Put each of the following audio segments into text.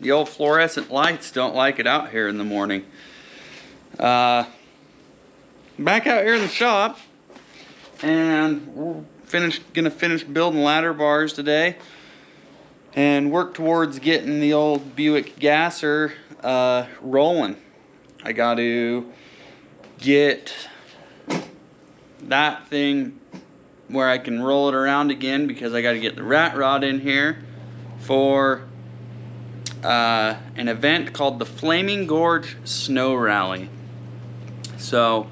The old fluorescent lights don't like it out here in the morning. Back out here in the shop, and we're gonna finish building ladder bars today and work towards getting the old Buick GASSER rolling. I got to get that thing where I can roll it around again, because I got to get the rat rod in here for an event called the Flaming Gorge Snow Rally. So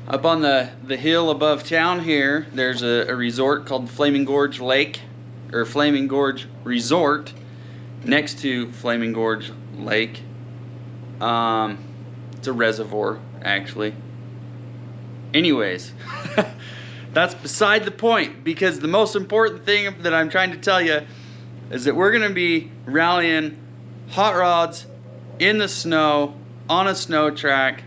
up on the hill above town here, there's a resort called Flaming Gorge Lake, or Flaming Gorge Resort, next to Flaming Gorge Lake. It's a reservoir, actually. Anyways, that's beside the point, because the most important thing that I'm trying to tell you is that we're going to be rallying hot rods in the snow on a snow track.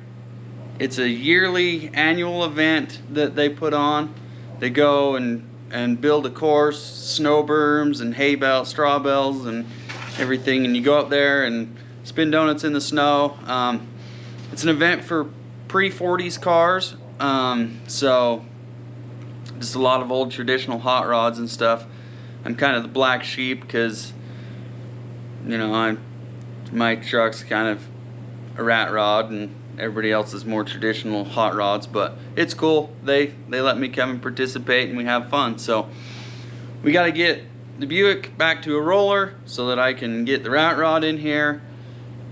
It's a yearly annual event that they put on. They go and build a course, snow berms and hay bales, straw bales and everything, and you go up there and spin donuts in the snow. It's an event for pre-40s cars, so just a lot of old traditional hot rods and stuff. I'm kind of the black sheep because, you know, my truck's kind of a rat rod and everybody else is more traditional hot rods, but it's cool. They let me come and participate and we have fun. So we got to get the Buick back to a roller so that I can get the rat rod in here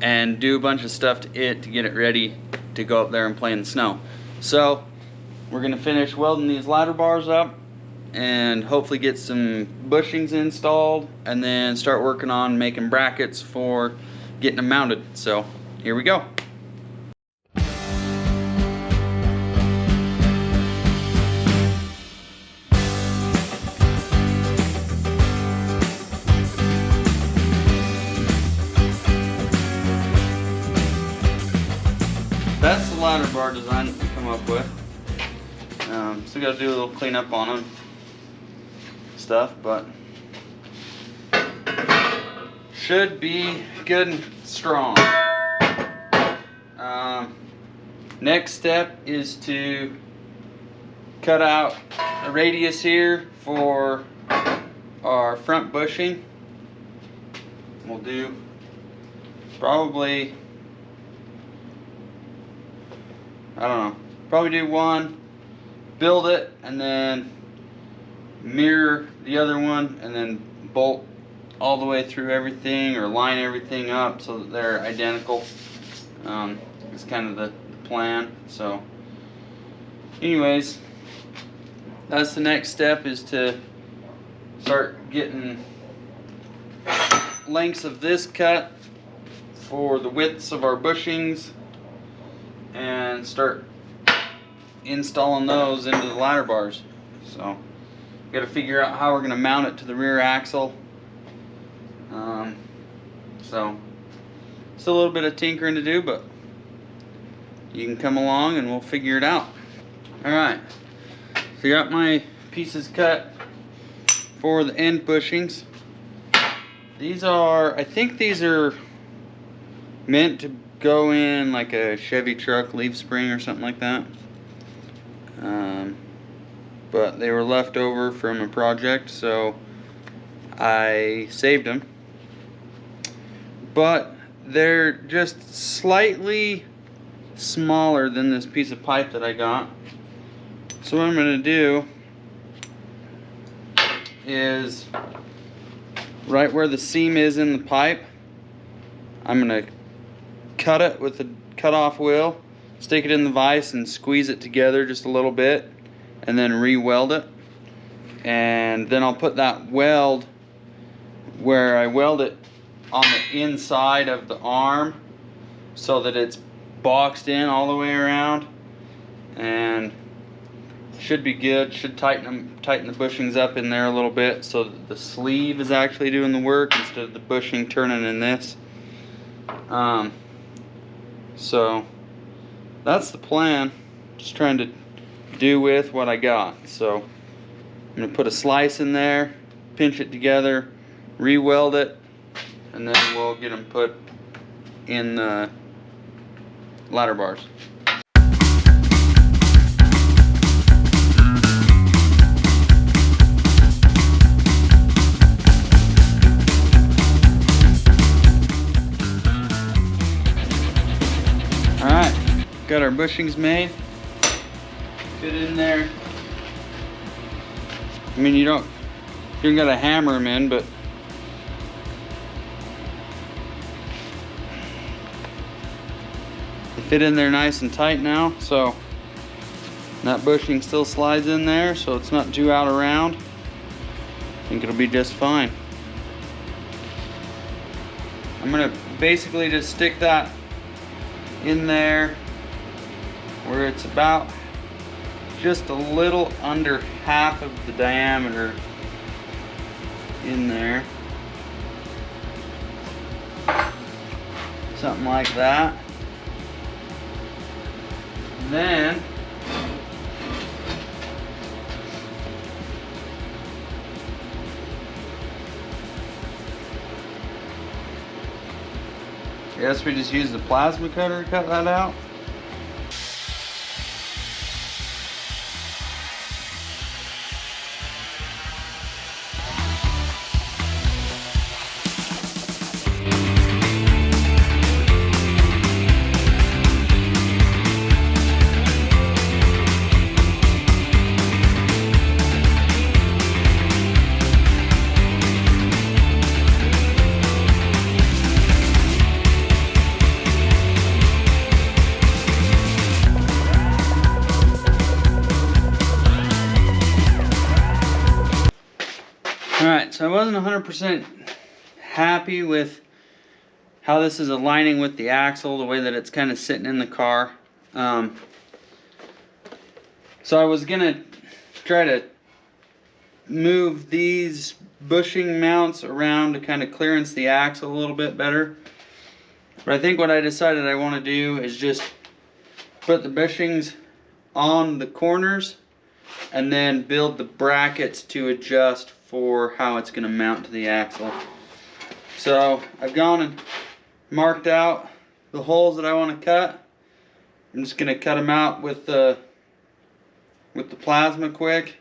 and do a bunch of stuff to it to get it ready to go up there and play in the snow. So we're gonna finish welding these ladder bars up and hopefully get some bushings installed, and then start working on making brackets for getting them mounted. So here we go. That's the ladder bar design that we come up with. Still got to do a little cleanup on them, stuff, but should be good and strong. Next step is to cut out a radius here for our front bushing. We'll do probably, I don't know, probably do one, build it, and then mirror the other one, and then bolt all the way through everything, or line everything up so that they're identical. It's kind of the plan. So anyways, that's the next step, is to start getting lengths of this cut for the widths of our bushings and start installing those into the ladder bars. So we got to figure out how we're going to mount it to the rear axle. So still a little bit of tinkering to do, but you can come along and we'll figure it out. Alright, so I got my pieces cut for the end bushings. These are, I think these are meant to go in like a Chevy truck leaf spring or something like that. But they were left over from a project, so I saved them. But they're just slightly smaller than this piece of pipe that I got. So what I'm going to do is, right where the seam is in the pipe, I'm going to cut it with a cut-off wheel, stick it in the vise and squeeze it together just a little bit, and then re-weld it. And then I'll put that weld where I weld it on the inside of the arm so that it's boxed in all the way around, and should be good. Should tighten the bushings up in there a little bit so that the sleeve is actually doing the work instead of the bushing turning in this. So that's the plan. Just trying to do with what I got. So I'm going to put a slice in there, pinch it together, re-weld it, and then we'll get them put in the ladder bars. Alright, got our bushings made. Fit in there. I mean, you gotta hammer them in, but they fit in there nice and tight now. So that bushing still slides in there, so it's not too out around. I think it'll be just fine. I'm gonna basically just stick that in there where it's about just a little under half of the diameter in there. Something like that. And then I guess we just use the plasma cutter to cut that out. Alright, so I wasn't 100% happy with how this is aligning with the axle, the way that it's kind of sitting in the car. So I was going to try to move these bushing mounts around to kind of clearance the axle a little bit better. But I think what I decided I want to do is just put the bushings on the corners and then build the brackets to adjust for how it's going to mount to the axle. So I've gone and marked out the holes that I want to cut. I'm just going to cut them out with the plasma quick,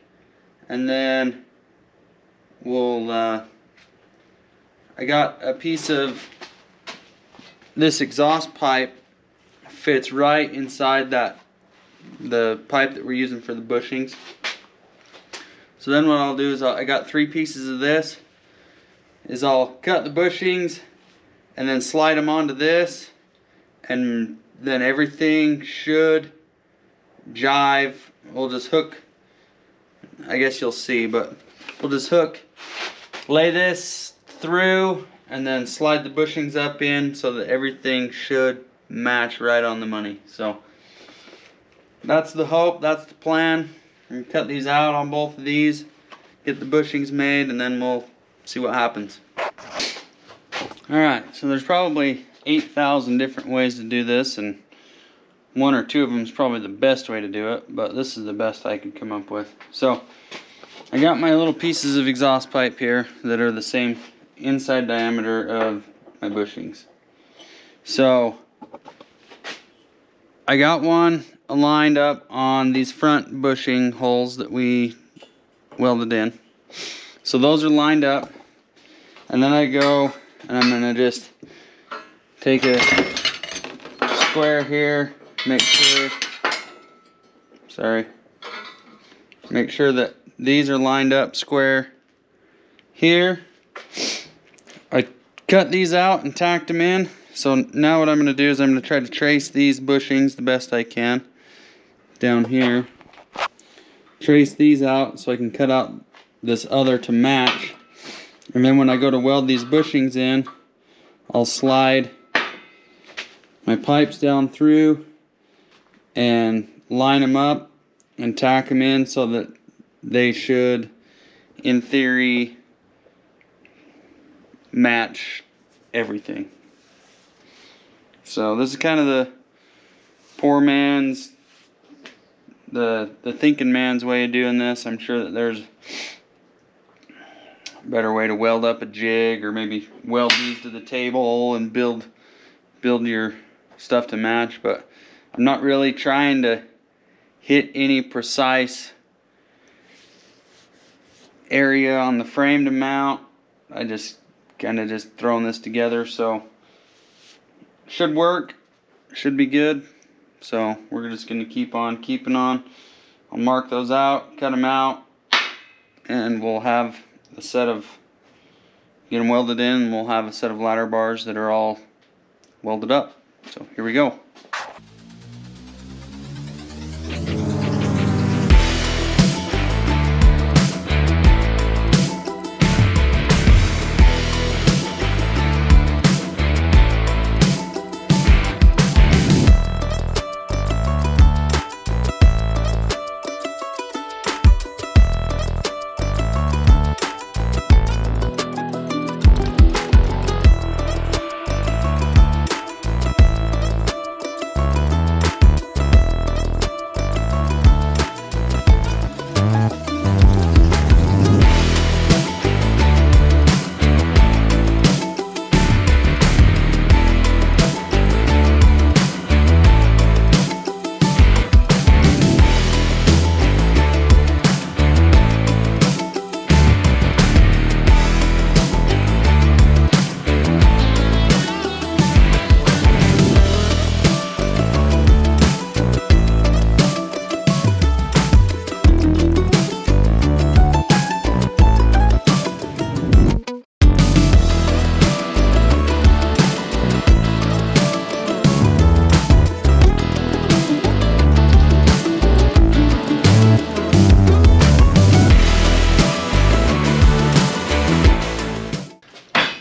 and then we'll I got a piece of this exhaust pipe, fits right inside the pipe that we're using for the bushings. So then what I'll do is I got 3 pieces of this, is I'll cut the bushings and then slide them onto this, and then everything should jive. We'll just hook, I guess you'll see, but we'll just lay this through and then slide the bushings up in so that everything should match right on the money. So that's the hope, that's the plan. I'm gonna cut these out on both of these, get the bushings made, and then we'll see what happens. Alright, so there's probably 8,000 different ways to do this, and 1 or 2 of them is probably the best way to do it, but this is the best I could come up with. So I got my little pieces of exhaust pipe here that are the same inside diameter of my bushings. So I got one aligned up on these front bushing holes that we welded in. So those are lined up, and then I go and I'm gonna just take a square here, make sure that these are lined up square here. I cut these out and tacked them in. So now what I'm going to do is I'm going to try to trace these bushings the best I can down here. Trace these out so I can cut out this other to match. And then when I go to weld these bushings in, I'll slide my pipes down through and line them up and tack them in so that they should, in theory, match everything. So this is kind of the poor man's, the thinking man's way of doing this. I'm sure that there's better way to weld up a jig, or maybe weld these to the table and build your stuff to match. But I'm not really trying to hit any precise area on the frame to mount. I just kind of just throwing this together, so should work, should be good. So we're just going to keep on keeping on. I'll mark those out, cut them out, and we'll have a set of, get them welded in, and we'll have a set of ladder bars that are all welded up. So here we go.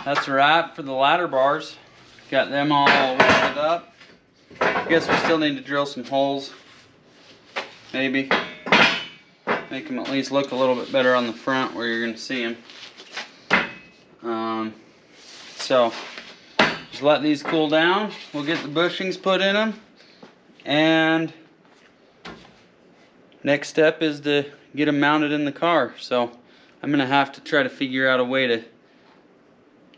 That's a wrap for the ladder bars. Got them all welded up. I guess we still need to drill some holes. Maybe. Make them at least look a little bit better on the front where you're going to see them. So, just let these cool down. We'll get the bushings put in them. And next step is to get them mounted in the car. So, I'm going to have to try to figure out a way to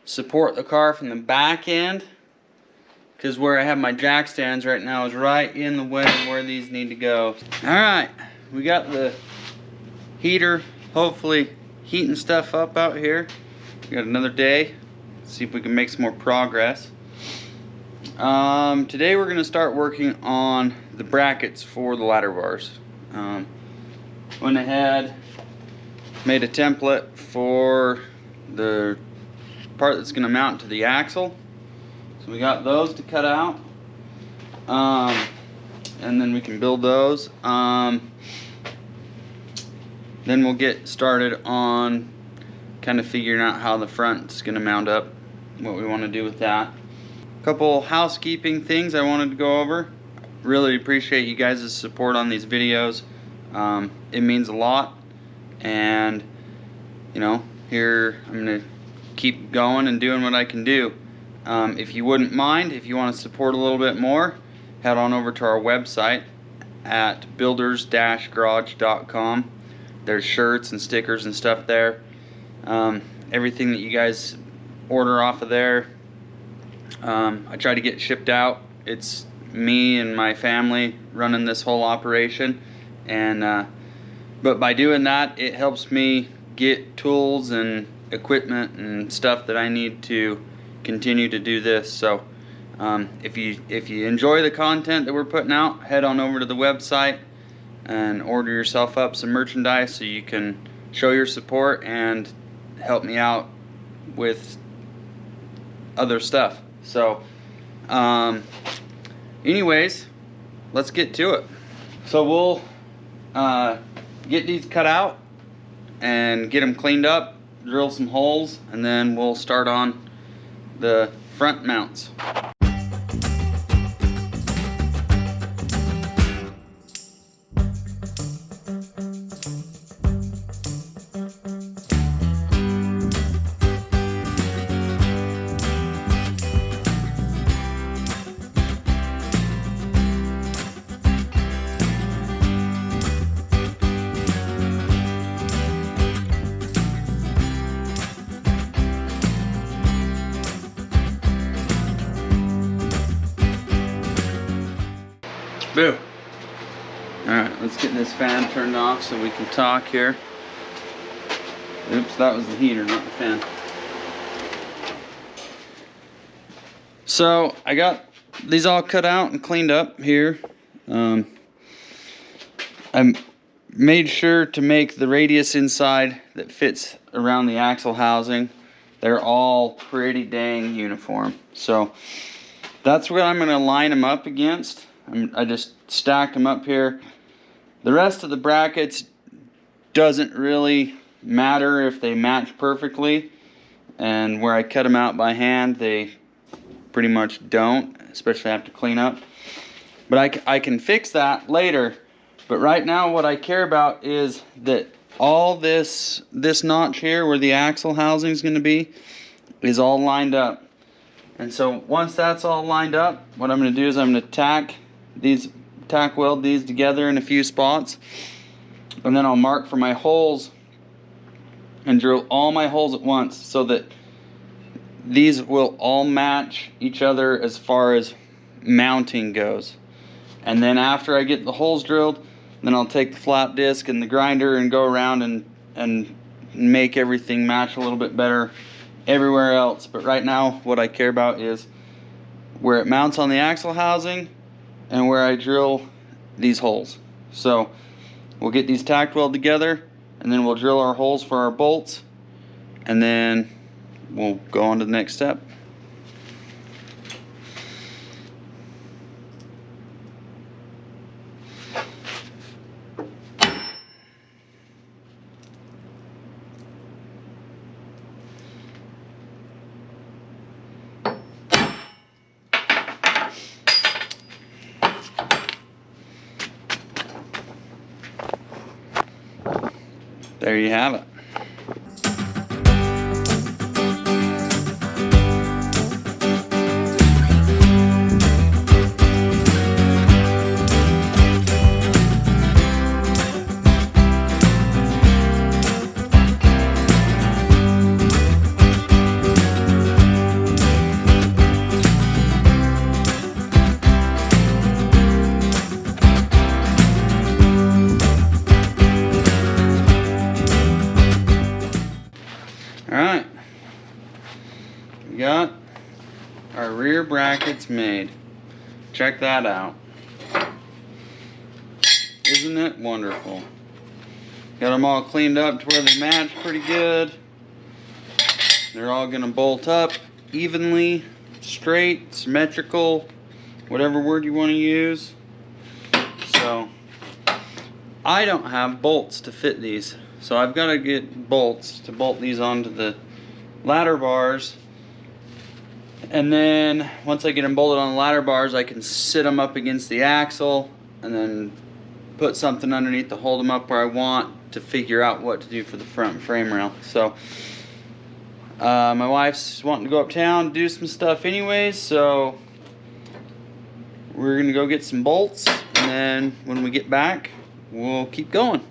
support the car from the back end, because where I have my jack stands right now is right in the way of where these need to go. Alright, we got the heater hopefully heating stuff up out here. We got another day. Let's see if we can make some more progress. Today we're going to start working on the brackets for the ladder bars. Went ahead, made a template for the part that's going to mount to the axle. So we got those to cut out, and then we can build those. Then we'll get started on kind of figuring out how the front's going to mount up, what we want to do with that. A couple housekeeping things I wanted to go over. Really appreciate you guys' support on these videos. It means a lot, and you know, here I'm going to keep going and doing what I can do. If you wouldn't mind, if you want to support a little bit more, head on over to our website at builders-garage.com. There's shirts and stickers and stuff there. Everything that you guys order off of there, I try to get shipped out. It's me and my family running this whole operation, and but by doing that, it helps me get tools and equipment and stuff that I need to continue to do this. So if you enjoy the content that we're putting out, head on over to the website and order yourself up some merchandise so you can show your support and help me out with other stuff. So anyways, let's get to it. So we'll get these cut out and get them cleaned up, drill some holes, and then we'll start on the front mounts. Boo. Alright, let's get this fan turned off so we can talk here. Oops, that was the heater, not the fan. So, I got these all cut out and cleaned up here. I made sure to make the radius inside that fits around the axle housing. They're all pretty dang uniform. So, that's what I'm going to line them up against. I just stacked them up here. The rest of the brackets doesn't really matter if they match perfectly, and where I cut them out by hand they pretty much don't, especially after clean up. But I can fix that later. But right now what I care about is that all this notch here where the axle housing is going to be is all lined up. And so once that's all lined up, what I'm going to do is I'm going to tack weld these together in a few spots, and then I'll mark for my holes and drill all my holes at once so that these will all match each other as far as mounting goes. And then after I get the holes drilled, then I'll take the flat disc and the grinder and go around and make everything match a little bit better everywhere else. But right now what I care about is where it mounts on the axle housing and where I drill these holes. So we'll get these tack weld together, and then we'll drill our holes for our bolts, and then we'll go on to the next step. There you have it. Alright, we got our rear brackets made. Check that out. Isn't it wonderful? Got them all cleaned up to where they match pretty good. They're all going to bolt up evenly, straight, symmetrical, whatever word you want to use. So, I don't have bolts to fit these. So I've got to get bolts to bolt these onto the ladder bars, and then once I get them bolted on the ladder bars, I can sit them up against the axle and then put something underneath to hold them up where I want to figure out what to do for the front frame rail. So my wife's wanting to go uptown, do some stuff anyways, so we're gonna go get some bolts, and then when we get back we'll keep going.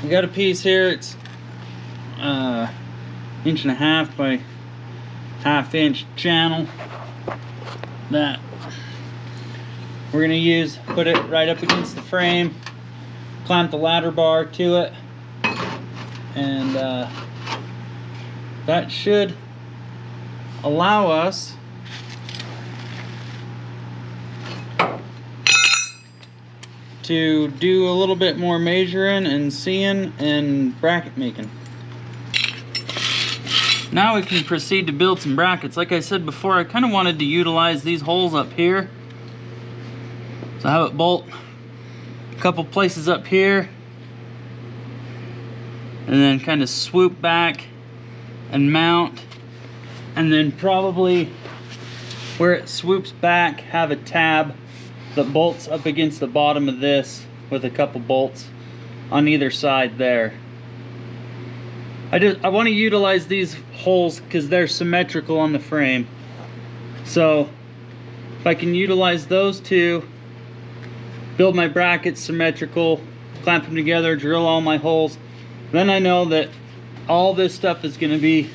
We got a piece here. It's 1.5 inch by 1/2 inch channel that we're gonna use. Put it right up against the frame, clamp the ladder bar to it, and that should allow us to do a little bit more measuring and seeing and bracket making. Now we can proceed to build some brackets. Like I said before, I kind of wanted to utilize these holes up here. So I have it bolt a couple places up here, and then kind of swoop back and mount, and then probably where it swoops back have a tab that bolts up against the bottom of this with a couple bolts on either side there. I want to utilize these holes because they're symmetrical on the frame. So if I can utilize those two, build my brackets symmetrical, clamp them together, drill all my holes, then I know that all this stuff is going to be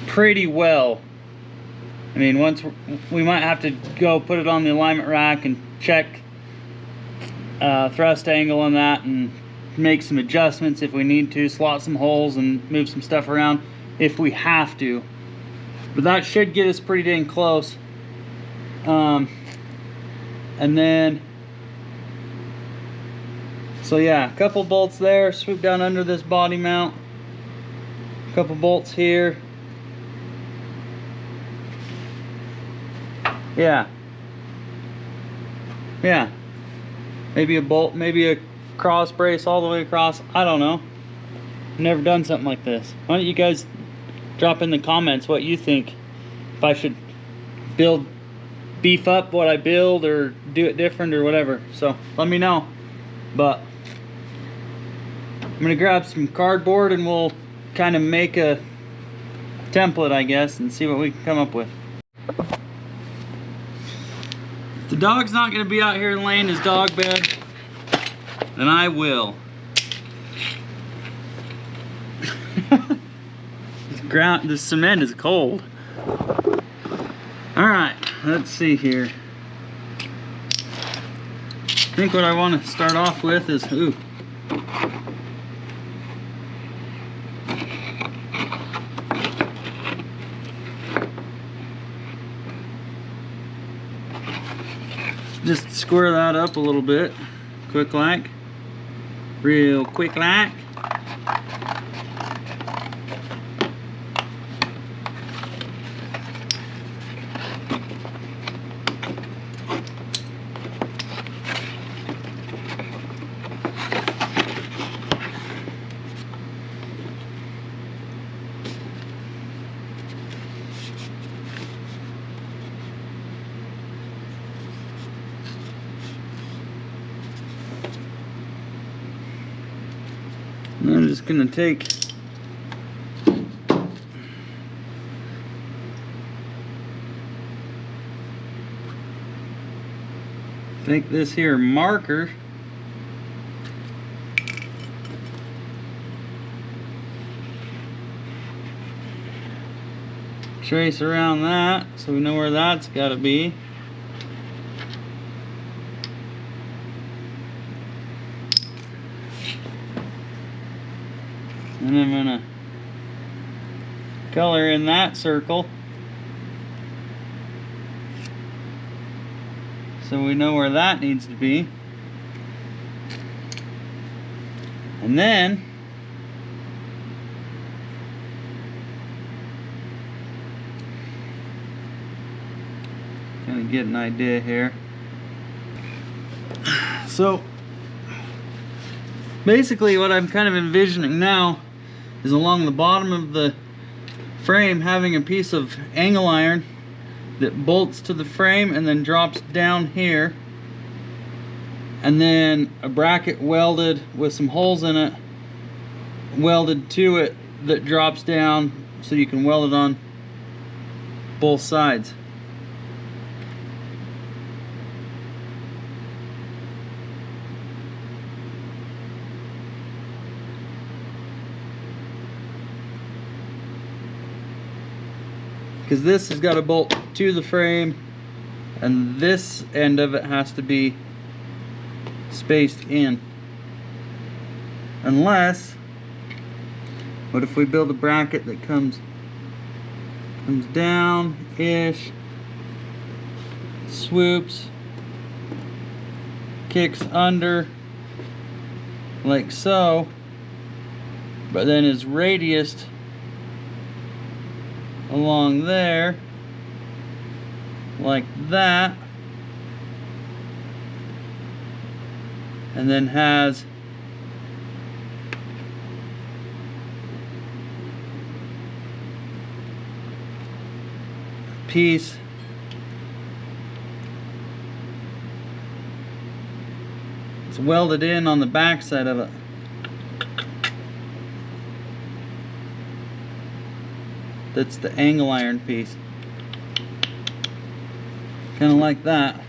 pretty well. I mean, once we might have to go put it on the alignment rack and check thrust angle on that and make some adjustments if we need to, slot some holes and move some stuff around if we have to. But that should get us pretty dang close. And then, so yeah, a couple bolts there, swoop down under this body mount, a couple bolts here. Yeah, maybe a bolt, maybe a cross brace all the way across. I don't know, never done something like this. Why don't you guys drop in the comments what you think, if I should beef up what I build or do it different or whatever. So let me know. But I'm gonna grab some cardboard and we'll kind of make a template, I guess, and see what we can come up with. If the dog's not gonna be out here laying his dog bed, then I will. The cement is cold. All right, let's see here. I think what I want to start off with is, just square that up a little bit, quick like, real quick like. And I'm just gonna take this here marker, trace around that so we know where that's got to be. And I'm gonna color in that circle so we know where that needs to be. And then kind of get an idea here. So basically what I'm kind of envisioning now is along the bottom of the frame having a piece of angle iron that bolts to the frame and then drops down here, and then a bracket welded with some holes in it welded to it that drops down so you can weld it on both sides. Because this has got a bolt to the frame and this end of it has to be spaced in. Unless, what if we build a bracket that comes down-ish, swoops, kicks under, like so, but then is radiused along there, like that, and then has a piece it's welded in on the back side of it. That's the angle iron piece. Kind of like that.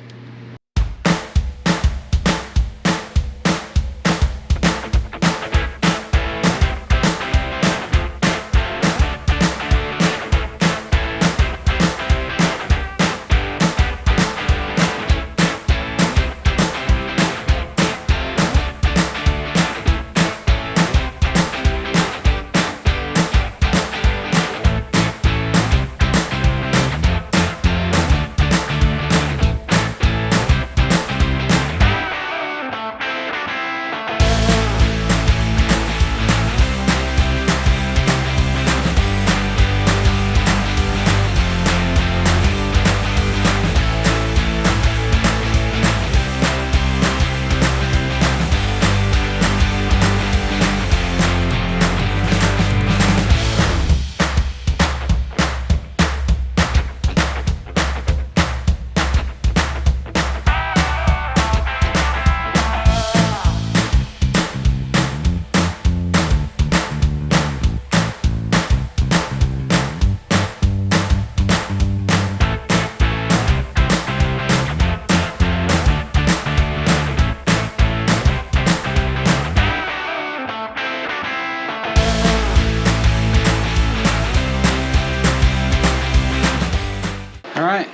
Alright,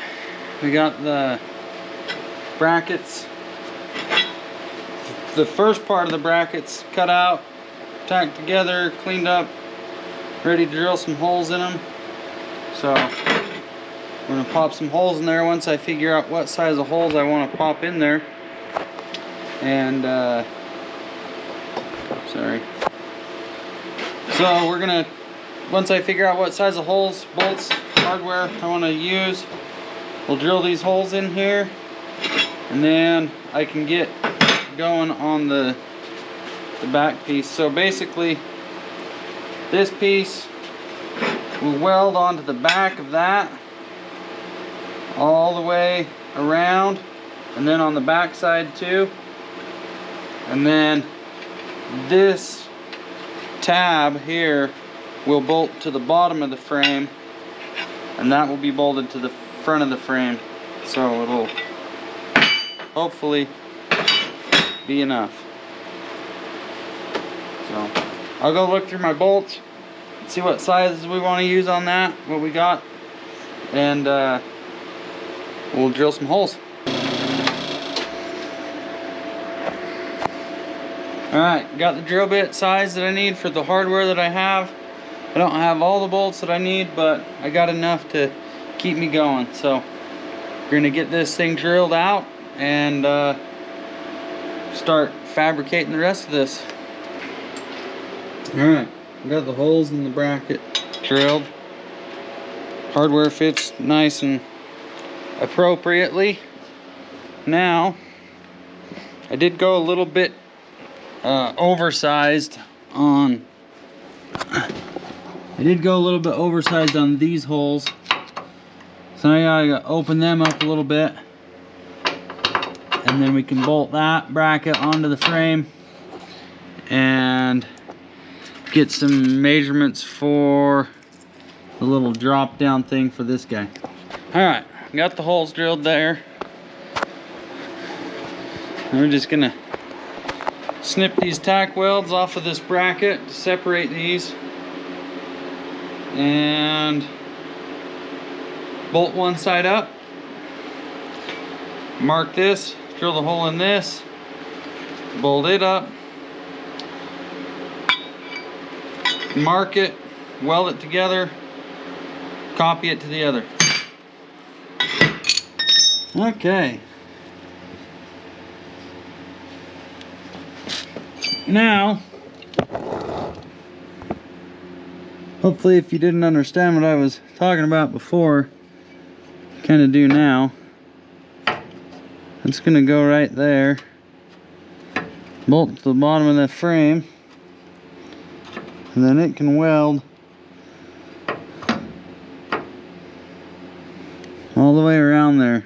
we got the brackets, the first part of the brackets cut out, tacked together, cleaned up, ready to drill some holes in them. So I'm going to pop some holes in there once I figure out what size of holes I want to pop in there. And sorry. So we're going to, once I figure out what size of holes, bolts, hardware I want to use, we'll drill these holes in here, and then I can get going on the back piece. So basically this piece will weld onto the back of that all the way around, and then on the back side too, and then this tab here will bolt to the bottom of the frame, and that will be bolted to the front of the frame, so it'll hopefully be enough. So I'll go look through my bolts, see what sizes we want to use on that, what we got, and we'll drill some holes. Alright, got the drill bit size that I need for the hardware that I have. I don't have all the bolts that I need, but I got enough to keep me going. So we're gonna get this thing drilled out and start fabricating the rest of this. Alright, got the holes in the bracket drilled. Hardware fits nice and appropriately. Now I did go a little bit oversized on these holes, so now I gotta open them up a little bit, and then we can bolt that bracket onto the frame and get some measurements for the little drop down thing for this guy. Alright, got the holes drilled there. And we're just gonna snip these tack welds off of this bracket to separate these, and bolt one side up, mark this, drill the hole in this, bolt it up, mark it, weld it together, copy it to the other. Okay. Now, hopefully if you didn't understand what I was talking about before, you kind of do now. It's gonna go right there. Bolt to the bottom of that frame. And then it can weld all the way around there.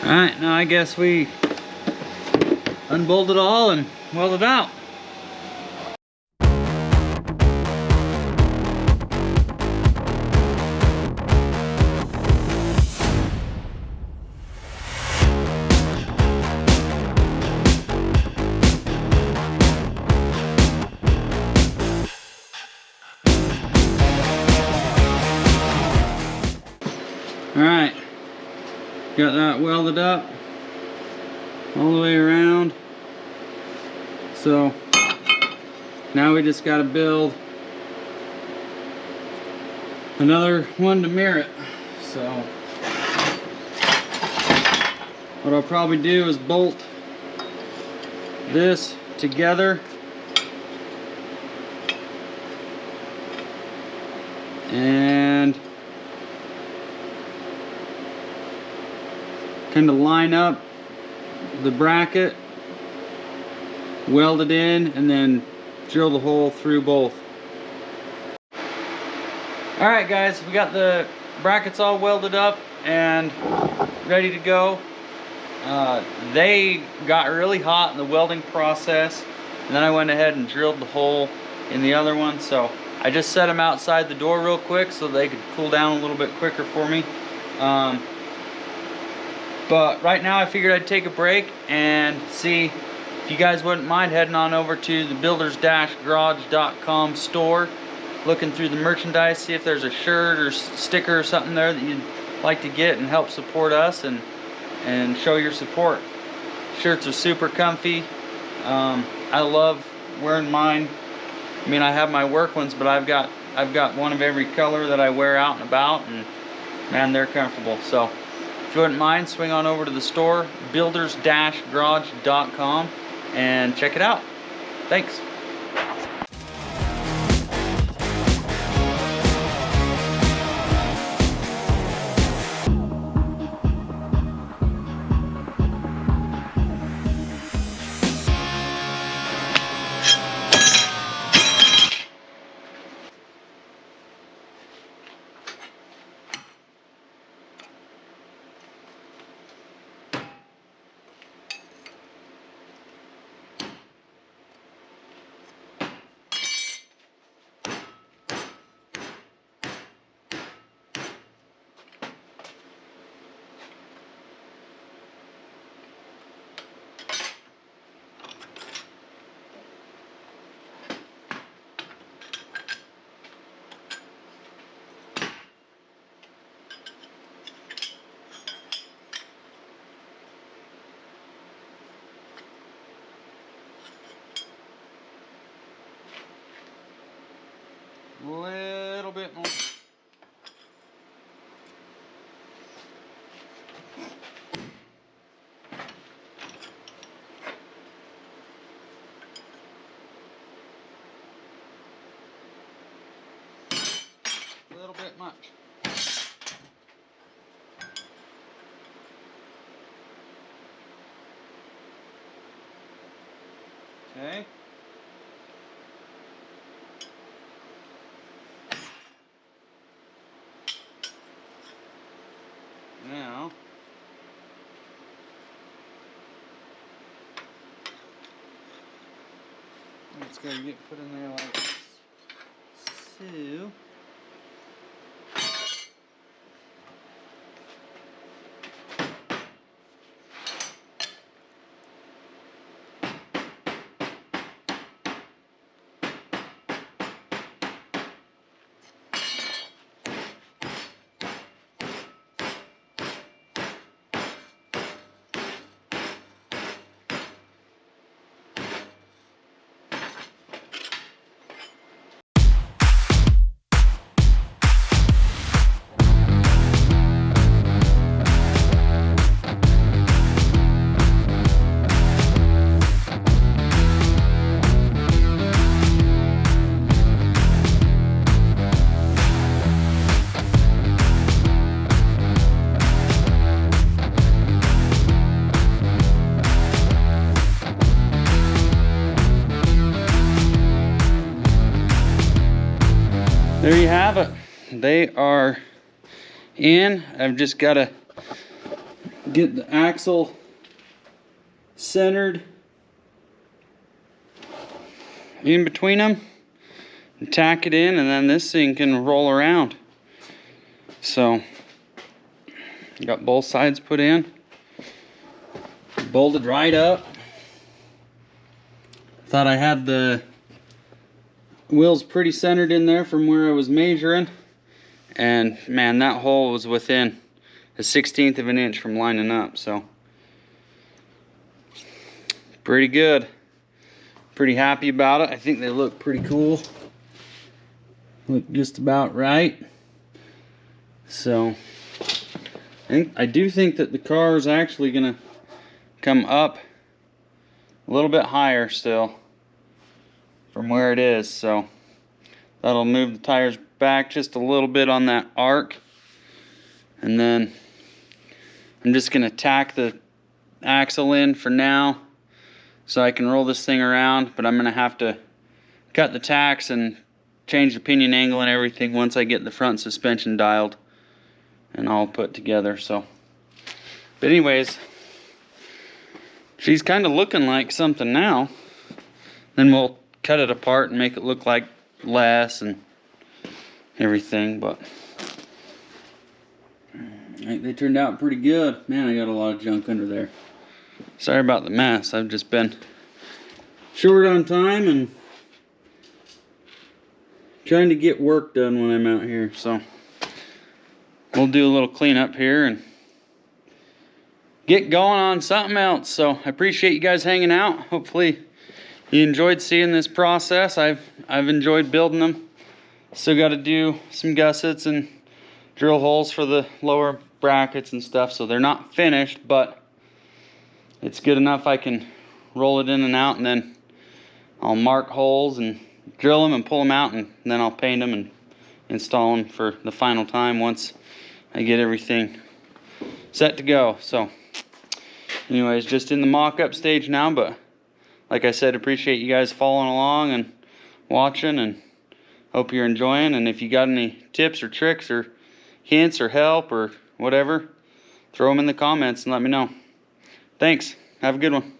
Alright, now I guess we unbolt it all and weld it out. Alright, got that welded up all the way around. So now we just got to build another one to mirror it. So what I'll probably do is bolt this together and kind of line up the bracket, weld it in, and then drill the hole through both. Alright guys, we got the brackets all welded up and ready to go. They got really hot in the welding process, and then I went ahead and drilled the hole in the other one. So I just set them outside the door real quick so they could cool down a little bit quicker for me. But right now I figured I'd take a break and see if you guys wouldn't mind heading on over to the builders-garage.com store, looking through the merchandise, see if there's a shirt or sticker or something there that you'd like to get and help support us and show your support. Shirts are super comfy. I love wearing mine. I mean, I have my work ones, but I've got one of every color that I wear out and about, and man, they're comfortable. So if you wouldn't mind, swing on over to the store, builders-garage.com, and check it out. Thanks. Little bit more. A little bit much. Okay. Now, it's going to get put in there like so. There you have it. They are in. I've just got to get the axle centered in between them and tack it in, and then this thing can roll around. So got both sides put in, bolted right up. Thought I had the wheels pretty centered in there from where I was measuring, and man, that hole was within a 1/16 of an inch from lining up. So pretty good. Pretty happy about it. I think they look pretty cool. Look just about right. So I do think that the car is actually gonna come up a little bit higher still from where it is, so that'll move the tires back just a little bit on that arc, and then I'm just gonna tack the axle in for now so I can roll this thing around, but I'm gonna have to cut the tacks and change the pinion angle and everything once I get the front suspension dialed and all put together. So, but anyways, she's kind of looking like something now. Then we'll cut it apart and make it look like less and everything, but I think they turned out pretty good. Man, I got a lot of junk under there. Sorry about the mess. I've just been short on time and trying to get work done when I'm out here. So we'll do a little cleanup here and get going on something else. So I appreciate you guys hanging out. Hopefully you enjoyed seeing this process. I've enjoyed building them. Still got to do some gussets and drill holes for the lower brackets and stuff, so they're not finished, but it's good enough. I can roll it in and out, and then I'll mark holes and drill them and pull them out, and then I'll paint them and install them for the final time once I get everything set to go. So anyways, just in the mock-up stage now, but like I said, appreciate you guys following along and watching, and hope you're enjoying. And if you got any tips or tricks or hints or help or whatever, throw them in the comments and let me know. Thanks. Have a good one.